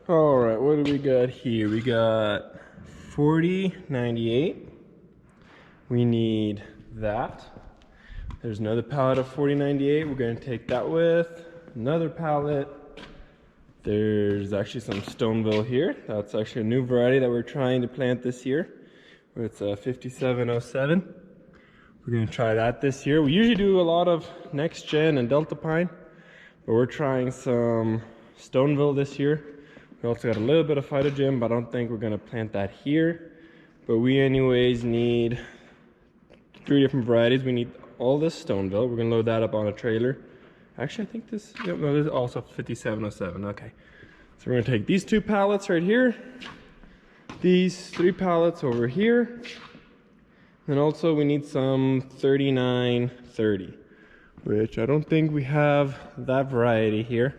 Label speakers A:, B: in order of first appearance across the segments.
A: All right, what do we got here? We got 4098. We need that. There's another pallet of 4098. We're going to take that with another pallet. There's actually some Stoneville here. That's actually a new variety that we're trying to plant this year. It's a 5707. We're going to try that this year. We usually do a lot of Next Gen and Delta Pine, but we're trying some Stoneville this year. We also got a little bit of Phytogen, but I don't think we're going to plant that here. But we anyways need 3 different varieties. We need all this Stoneville. We're going to load that up on a trailer. Actually, I think this, no, this is also 5707. Okay. So we're going to take these 2 pallets right here, these 3 pallets over here, and also we need some 3930, which I don't think we have that variety here.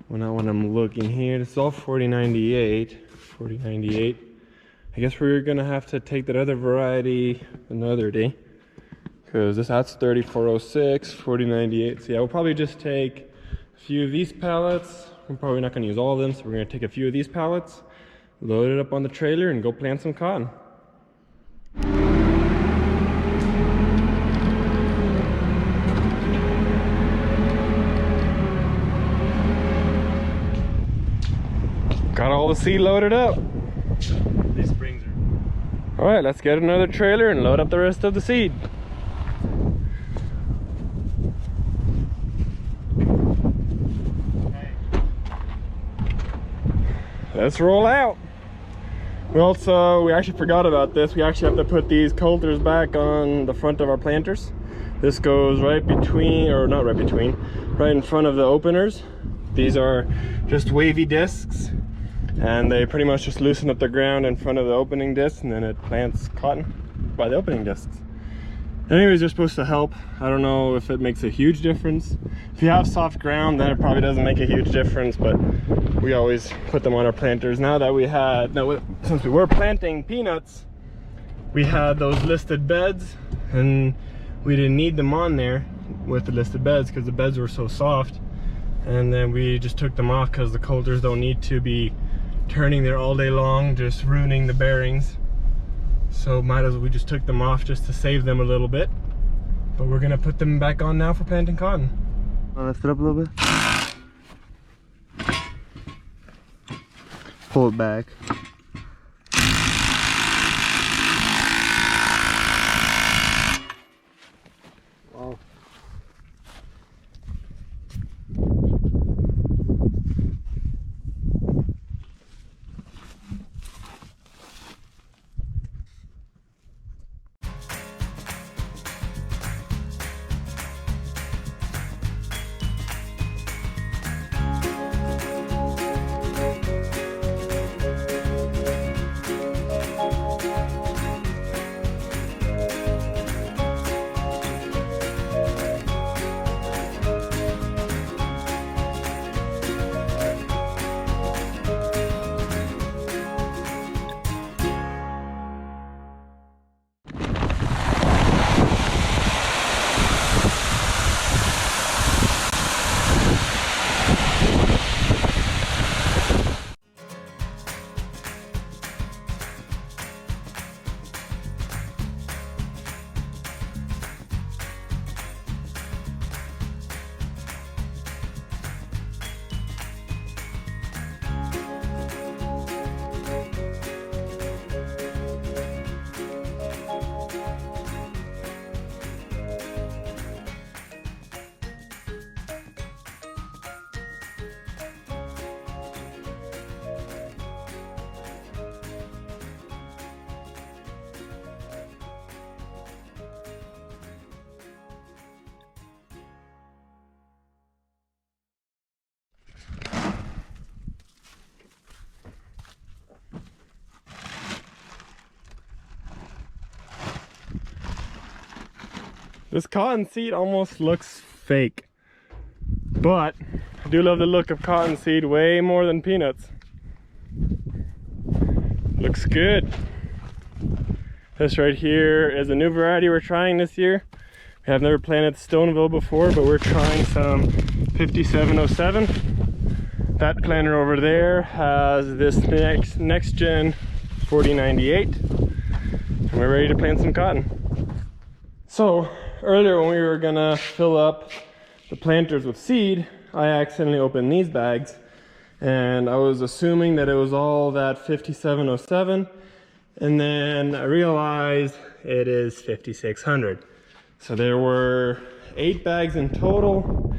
A: Well, not when I'm looking here. This is all 4098. 4098. I guess we're gonna have to take that other variety another day, because that's 3406, 4098. So yeah, we'll probably just take a few of these pallets. We're probably not gonna use all of them, so we're gonna take a few of these pallets, load it up on the trailer, and go plant some cotton. Got all the seed loaded up.
B: These springs are...
A: All right, let's get another trailer and load up the rest of the seed.
B: Hey.
A: Let's roll out. We actually forgot about this. We actually have to put these coulters back on the front of our planters. This goes right between, or not right between, right in front of the openers. These are just wavy discs, and they pretty much just loosen up the ground in front of the opening disc, and then it plants cotton by the opening discs. Anyways, they're supposed to help. I don't know if it makes a huge difference. If you have soft ground, then it probably doesn't make a huge difference, but we always put them on our planters. Now that we had, since we were planting peanuts, we had those listed beds, and we didn't need them on there with the listed beds because the beds were so soft. And then we just took them off because the coulters don't need to be turning there all day long, just ruining the bearings. So might as well we just took them off just to save them a little bit. But we're gonna put them back on now for planting cotton.
B: I'll lift it up a little bit. Pull it back. Wow.
A: This cotton seed almost looks fake, but I do love the look of cotton seed way more than peanuts. Looks good. This right here is a new variety we're trying this year. We have never planted Stoneville before, but we're trying some 5707. That planter over there has this next gen 4098, and we're ready to plant some cotton. So earlier when we were gonna fill up the planters with seed, I accidentally opened these bags, and I was assuming that it was all that 5707, and then I realized it is 5600. So there were 8 bags in total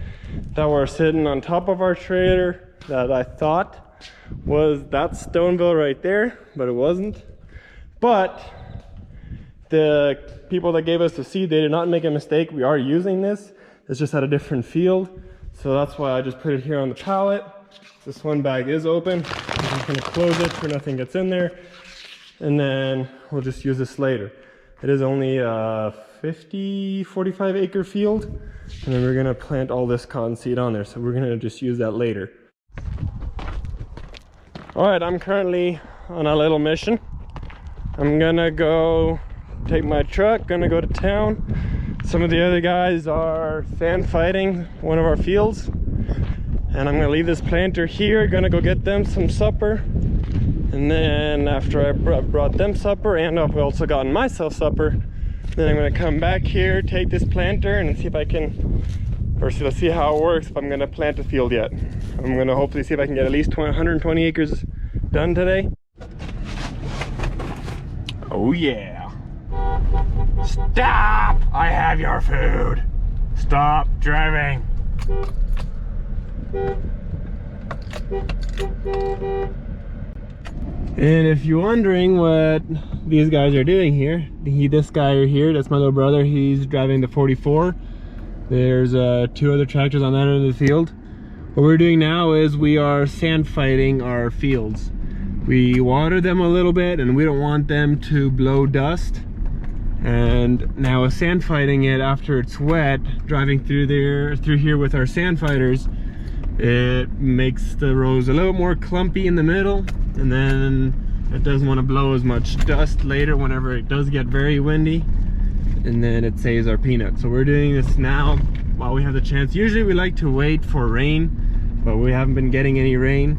A: that were sitting on top of our trailer that I thought was that Stoneville right there, but it wasn't. But the people that gave us the seed, they did not make a mistake. We are using this. It's just at a different field. So that's why I just put it here on the pallet. This one bag is open. I'm just gonna close it so nothing gets in there. And then we'll just use this later. It is only a 45 acre field. And then we're gonna plant all this cotton seed on there. So we're gonna just use that later. All right, I'm currently on a little mission. I'm gonna go take my truck, gonna go to town. Some of the other guys are sand fighting one of our fields. And I'm gonna leave this planter here, gonna go get them some supper. And then after I've brought them supper, and I've also gotten myself supper, then I'm gonna come back here, take this planter, and see if I can, let's see how it works if I'm gonna plant a field yet. I'm gonna hopefully see if I can get at least 120 acres done today. Oh yeah. Stop! I have your food. Stop driving. And if you're wondering what these guys are doing here, this guy right here, that's my little brother, he's driving the 44. There's 2 other tractors on that end of the field. What we're doing now is we are sand fighting our fields. We water them a little bit and we don't want them to blow dust. And now with sand fighting it after it's wet, driving through here with our sand fighters, it makes the rows a little more clumpy in the middle, and then it doesn't want to blow as much dust later whenever it does get very windy, and then it saves our peanut. So we're doing this now while we have the chance. Usually we like to wait for rain, but we haven't been getting any rain,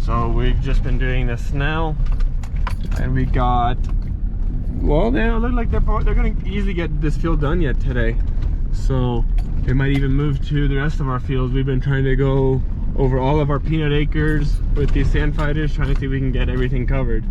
A: so we've just been doing this now. And we got, well, they look like they're gonna easily get this field done yet today, so they might even move to the rest of our fields. We've been trying to go over all of our peanut acres with these sand fighters, trying to see if we can get everything covered.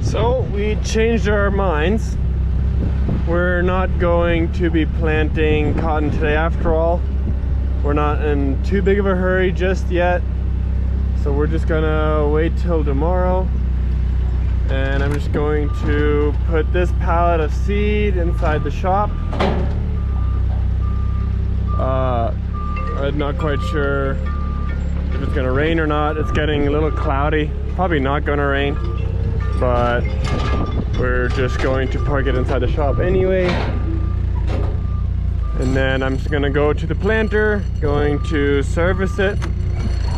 A: So we changed our minds. We're not going to be planting cotton today after all. We're not in too big of a hurry just yet, so we're just gonna wait till tomorrow. And I'm just going to put this pallet of seed inside the shop. I'm not quite sure if it's gonna rain or not. It's getting a little cloudy. Probably not gonna rain, but we're just going to park it inside the shop anyway. And then I'm just gonna go to the planter, going to service it,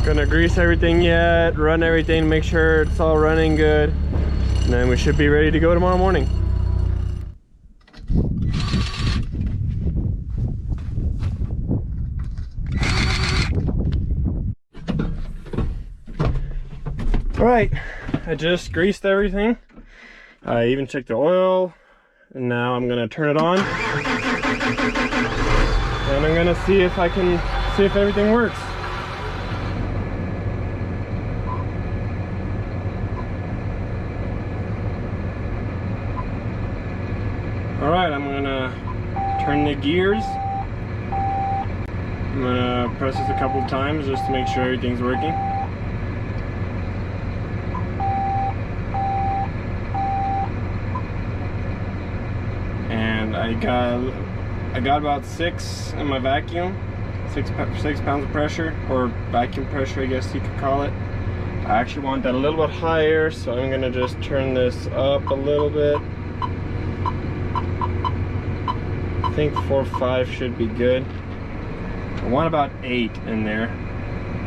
A: gonna grease everything yet, run everything, make sure it's all running good, and then we should be ready to go tomorrow morning. All right, I just greased everything. I even checked the oil, and now I'm gonna turn it on. And I'm gonna see if I can see if everything works. All right, I'm gonna turn the gears I'm gonna press this a couple of times just to make sure everything's working. And I got about 6 in my vacuum, 6 pounds of pressure, or vacuum pressure, I guess you could call it. I actually want that a little bit higher, so I'm gonna just turn this up a little bit. I think 4 or 5 should be good. I want about 8 in there.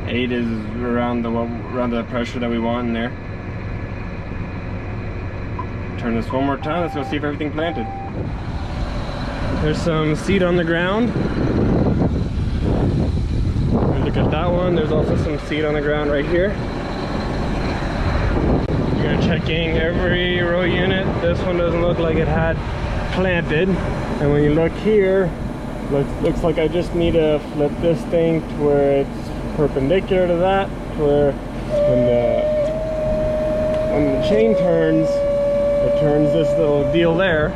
A: 8 is around the pressure that we want in there. Turn this one more time. Let's go see if everything planted. There's some seed on the ground. Look at that one. There's also some seed on the ground right here. You're checking every row unit. This one doesn't look like it had planted. And when you look here, looks like I just need to flip this thing to where it's perpendicular to that, to where when the chain turns, it turns this little deal there.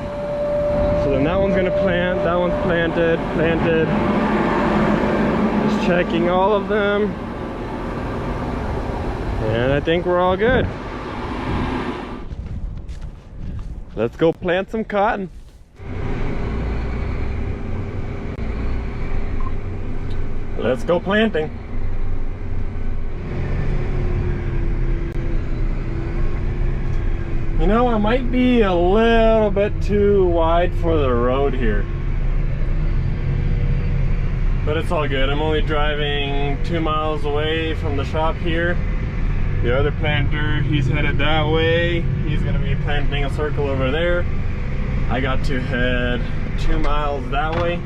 A: So then that one's gonna plant, that one's planted. Just checking all of them. And I think we're all good. Let's go plant some cotton. Let's go planting. You know, I might be a little bit too wide for the road here, but it's all good. I'm only driving 2 miles away from the shop here. The other planter, he's headed that way. He's gonna be planting a circle over there. I got to head 2 miles that way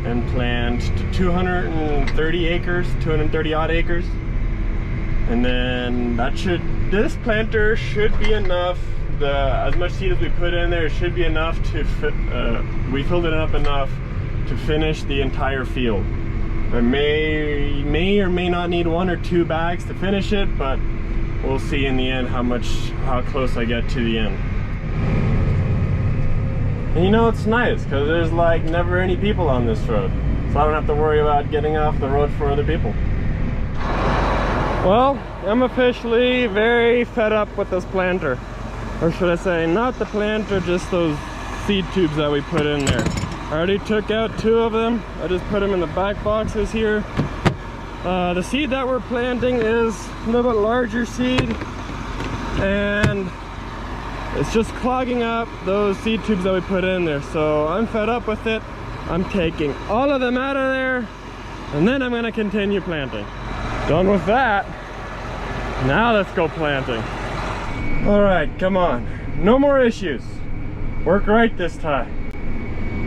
A: and plant 230 acres, 230 odd acres. And then this planter should be enough. As much seed as we put in there, it should be enough to we filled it up enough to finish the entire field. I may or may not need 1 or 2 bags to finish it, but we'll see in the end how close I get to the end. And you know, it's nice because there's like never any people on this road, so I don't have to worry about getting off the road for other people. Well, I'm officially very fed up with this planter. Or should I say, not the planter, just those seed tubes that we put in there. I already took out 2 of them. I just put them in the back boxes here. The seed that we're planting is a little bit larger seed, and it's just clogging up those seed tubes that we put in there. So I'm fed up with it. I'm taking all of them out of there, and then I'm gonna continue planting. Done with that. Now let's go planting. All right, come on. No more issues. Work right this time.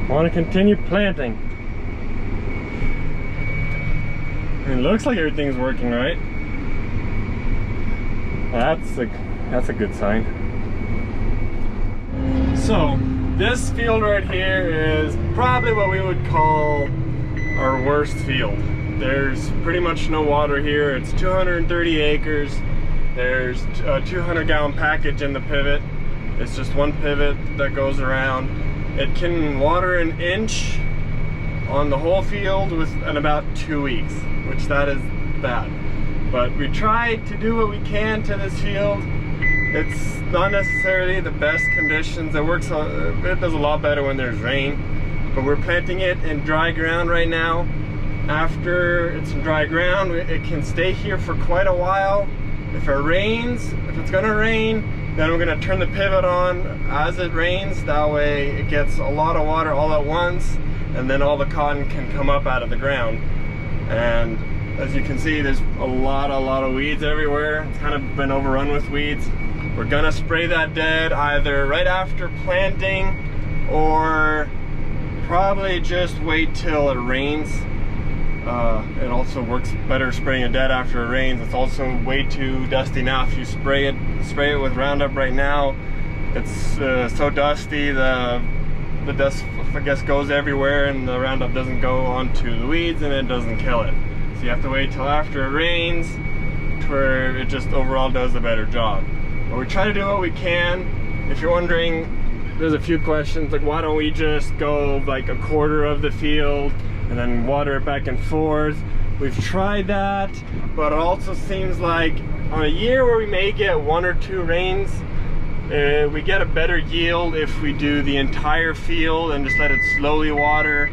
A: I want to continue planting. It looks like everything's working right. That's a good sign. So this field right here is probably what we would call our worst field. There's pretty much no water here. It's 230 acres. There's a 200-gallon package in the pivot. It's just one pivot that goes around. It can water 1 inch on the whole field in about 2 weeks, which that is bad. But we try to do what we can to this field. It's not necessarily the best conditions. It does a lot better when there's rain. But we're planting it in dry ground right now. After it's in dry ground, it can stay here for quite a while. If it's gonna rain, then we're gonna turn the pivot on as it rains. That way it gets a lot of water all at once, and then all the cotton can come up out of the ground. And as you can see, there's a lot of weeds everywhere. It's kind of been overrun with weeds. We're gonna spray that dead either right after planting, or probably just wait till it rains. It also works better spraying it dead after it rains. It's also way too dusty now. If you spray it with Roundup right now, it's so dusty, the dust, I guess, goes everywhere, and the Roundup doesn't go onto the weeds and it doesn't kill it. So you have to wait till after it rains, to where it just overall does a better job. But we try to do what we can. If you're wondering, there's a few questions like, why don't we just go like 1/4 of the field, and then water it back and forth. We've tried that, but it also seems like on a year where we may get 1 or 2 rains, we get a better yield if we do the entire field and just let it slowly water.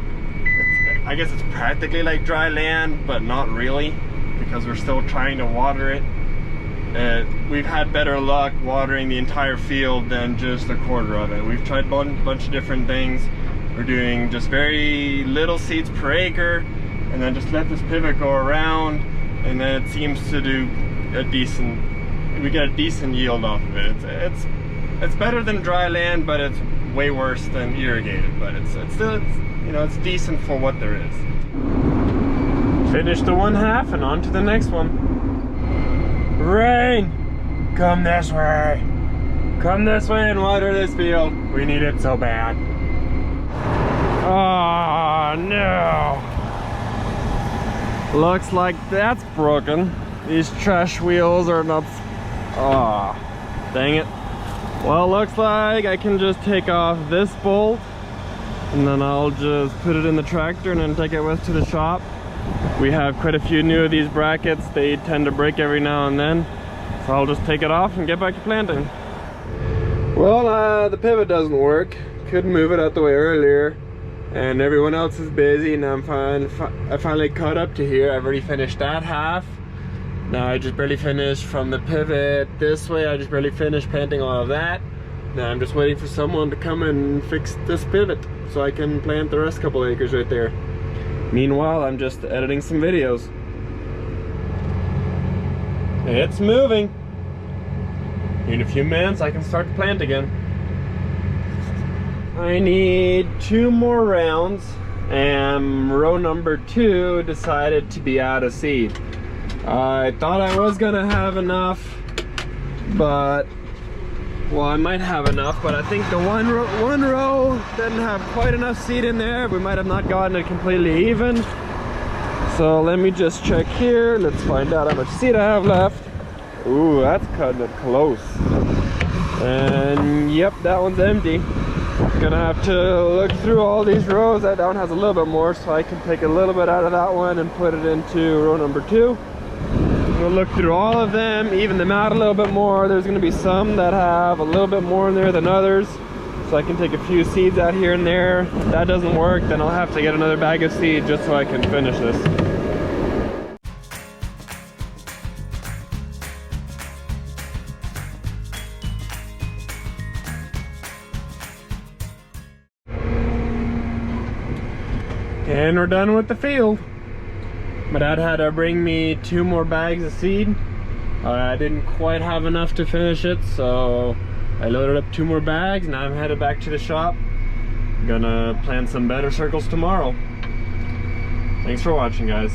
A: I guess it's practically like dry land, but not really, because we're still trying to water it. We've had better luck watering the entire field than just a quarter of it. We've tried a bunch of different things. We're doing just very little seeds per acre, and then just let this pivot go around, and then it seems to do a decent, we get a decent yield off of it. It's better than dry land, but it's way worse than irrigated, but it's still, you know, it's decent for what there is. Finish the 1/2 and on to the next one. Rain, come this way. Come this way and water this field. We need it so bad. Oh no. Looks like that's broken. These trash wheels are not, oh, dang it. Well, looks like I can just take off this bolt, and then I'll just put it in the tractor and then take it with to the shop. We have quite a few new of these brackets. They tend to break every now and then, so I'll just take it off and get back to planting. Well, the pivot doesn't work. Couldn't move it out the way earlier, and everyone else is busy. Now I finally caught up to here. I've already finished that half. Now I just barely finished from the pivot this way. I just barely finished planting all of that. Now I'm just waiting for someone to come and fix this pivot so I can plant the rest couple acres right there. Meanwhile, I'm just editing some videos. It's moving. In a few minutes I can start to plant again. I need 2 more rounds, and row number 2 decided to be out of seed. I thought I was gonna have enough, but, well, I might have enough, but I think the one row didn't have quite enough seed in there. We might have not gotten it completely even. So let me just check here. Let's find out how much seed I have left. Ooh, that's cutting it close. And yep, that one's empty. Gonna have to look through all these rows. That one has a little bit more, so I can take a little bit out of that one and put it into row number 2. We'll look through all of them, even them out a little bit more. There's going to be some that have a little bit more in there than others, so I can take a few seeds out here and there. If that doesn't work, then I'll have to get another bag of seed just so I can finish this. And we're done with the field. My dad had to bring me 2 more bags of seed. I didn't quite have enough to finish it, so I loaded up 2 more bags. Now I'm headed back to the shop. Gonna plant some better circles tomorrow. Thanks for watching, guys.